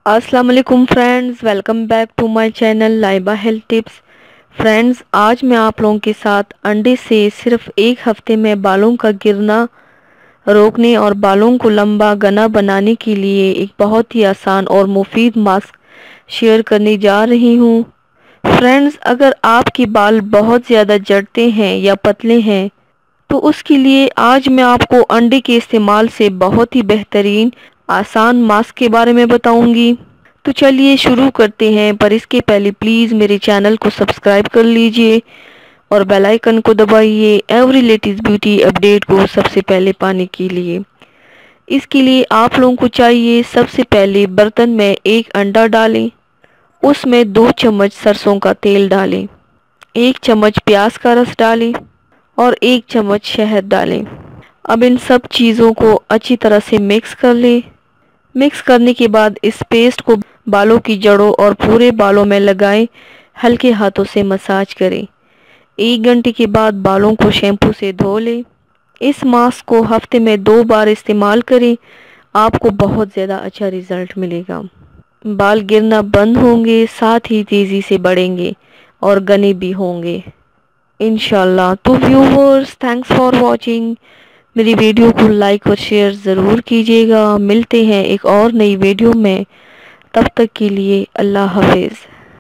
السلام علیکم friends, welcome back to my channel Laiba health tips. Friends, آج میں آپ لوگوں کے ساتھ انڈے سے صرف ایک ہفتے میں بالوں کا گرنا روکنے اور بالوں کو لمبا گھنا بنانے کے لیے ایک بہت ہی آسان اور مفید ماسک شیئر کرنے جا رہی ہوں۔ فرینڈز، اگر آپ کے بال بہت زیادہ جھڑتے ہیں یا پتلے ہیں تو اس کے لیے آج میں آپ کو انڈے کے استعمال سے بہت ہی بہترین آسان ماسک کے بارے میں بتاؤں گی۔ تو چلیے شروع کرتے ہیں، پر اس کے پہلے پلیز میرے چینل کو سبسکرائب کر لیجئے اور بیل آئیکن کو دبائیے ایوری لیٹسٹ بیوٹی اپڈیٹ کو سب سے پہلے پانے کے لیے۔ اس کے لیے آپ لوگوں کو چاہیے سب سے پہلے برتن میں ایک انڈا ڈالیں، اس میں 2 چمچ سرسوں کا تیل ڈالیں، 1 چمچ پیاز کا رس ڈالیں اور 1 چمچ شہد ڈالیں۔ اب ان سب چیزوں کو اچھی طرح سے مکس کر لیں۔ مکس کرنے کے بعد اس پیسٹ کو بالوں کی جڑوں اور پورے بالوں میں لگائیں، ہلکے ہاتھوں سے مساج کریں۔ 1 گھنٹے کے بعد بالوں کو شیمپو سے دھو لیں۔ اس ماسک کو ہفتے میں 2 بار استعمال کریں، آپ کو بہت زیادہ اچھا ریزلٹ ملے گا۔ بال گرنا بند ہوں گے، ساتھ ہی تیزی سے بڑھیں گے اور گھنے بھی ہوں گے انشاءاللہ۔ تو ویورز، تھینکس فار واچنگ۔ میری ویڈیو کو لائک اور شیئر ضرور کیجیے گا۔ ملتے ہیں ایک اور نئی ویڈیو میں، تب تک کے لیے اللہ حافظ۔